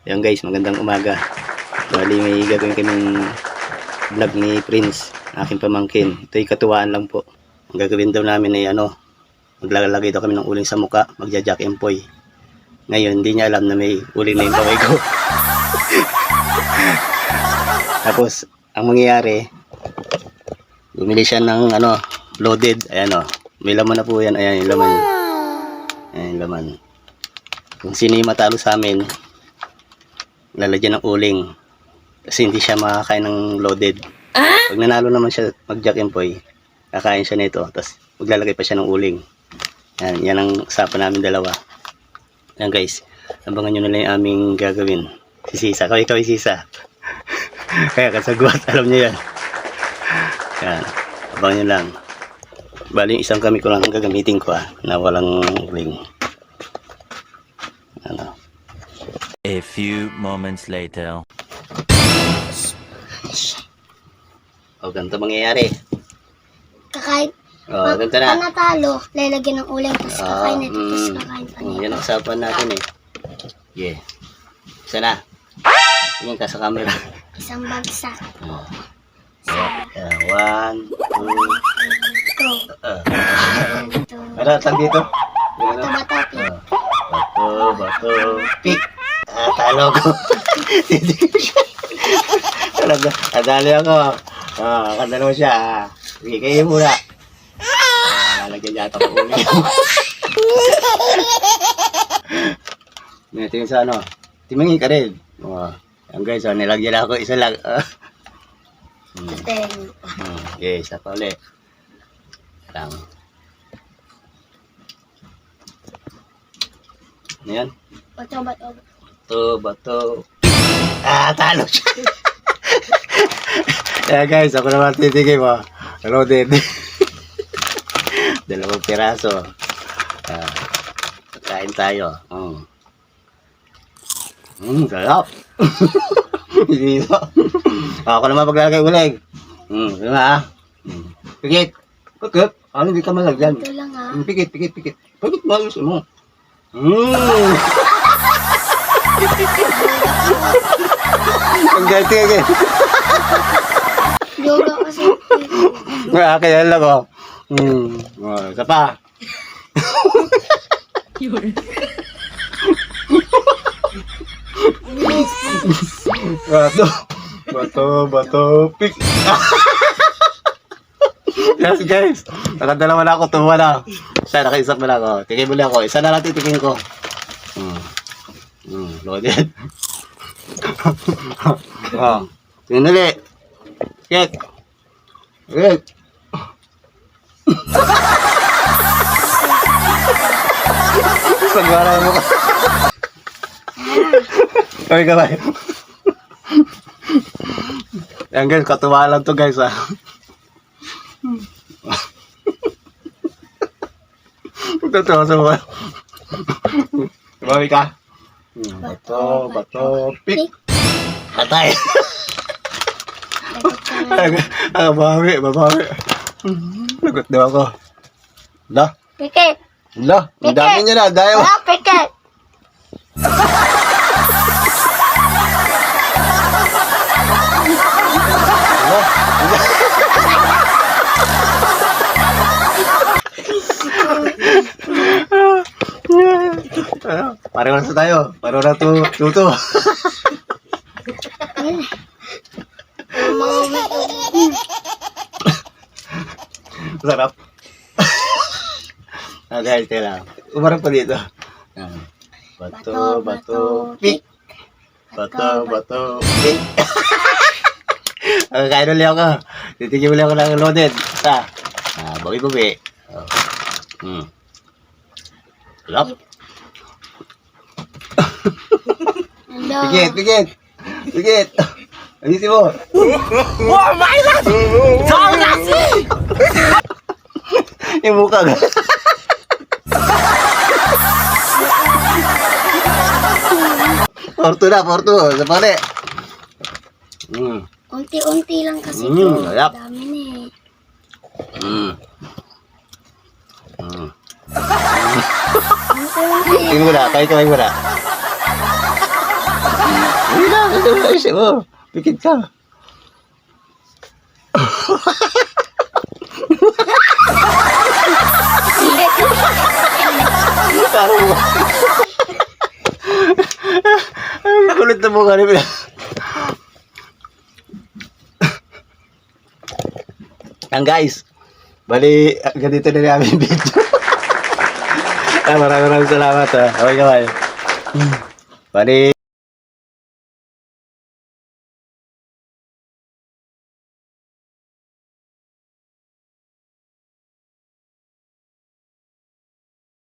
Ayan guys, magandang umaga. Bali may gagawin kaming vlog ni Prince, aking pamangkin. Ito'y katuwaan lang po. Ang gagawin daw namin ay maglalagay daw kami ng uling sa muka, magja-jack empoy. Ngayon, hindi niya alam na may uling na yung kamay ko. Tapos, ang mangyayari, bumili siya ng loaded. Ayan may laman na po yan. Ayan yung laman. Ayan yung laman. Kung sino yung matalo sa amin, lalagyan ng uling. Kasi hindi siya makakain ng loaded. Pag nanalo naman siya mag-jack empoy, kakain siya nito. Tapos maglalagay pa siya ng uling. Yan ang usapan namin dalawa. Yan guys, abangan nyo na lang yung aming gagawin. Si Sisa, kaway Sisa. Kaya kasagwat, alam niyo yan. Yan, abangan nyo lang. Bali yung isang kami ko lang gagamitin ko na walang uling. A few moments later. Ganito mangyayari. Kakain. Ganito na. Pag natalo, lalagyan ng uling, tapos kakain ito, tapos kakain pa niya. Yan ang usapan natin Yeah. Isa na. Tingin ka sa camera. Isang bagsak. 1, 2. Ito. Ano, tag dito? Bato-bato. Bato, pick. Talo ko. Hindi ko siya. Nadali ako. Kanda naman siya. Sige, kayo muna. Nalagyan yata ko ulit. Ito yung sa timangi ka rin. Yan guys, nilagyan ako isa lang. Okay, isa pa ulit. Lang. Ano yan? Bato-bato. Bato. Talo siya. Kaya guys, ako naman titigim loaded. 2 piraso. Kain tayo. Sarap. Dito. Ako naman paglalagay uling. Diba Pikit. Pikit. Ano hindi ka malagyan? Ito lang Pikit. Pikit mo. Ayos mo. Ang ganti again. Yoga kasi. Kaya lang isa pa. Bato, pick. Yes guys, nakadalawa na ako, tuwa na. Isa, nakaisap na lang ako. Tingin muli ako, isa na lang titingin ko. Loaded. Tingin ulit. Get. Sagwara mo ka. Kami kamay. Yan guys, katuwa lang to guys Totoo sa mga. Bawi ka. Bato, pick. Patay. Babawi. Lagot daw ako. Pikit. Ang dami niya na. Dahil. Wala, pikit. Pareho na tayo. Pareho na tuto. Sarap. Guys, tila. Umarap pa dito. Bato, pick. Bato, pick. Kain ulit ako. Titigil ulit ako ng loaded. Isa. Bawi. Sarap. Pikit. Ayusin mo. Oh my God! Saunasi! Yung mukha ka. Porto. Sa pare. Unti-unti lang kasi ito. Sarap. Dami na Tingin mo na, kahit kamay mo na. Hindi na, ayusin mo. Pikit ka. Parang mo. Ay, kulit na mukha niya. Yan guys, bali, ganito na namin yung video. Maraming salamat ha. Okay, bali.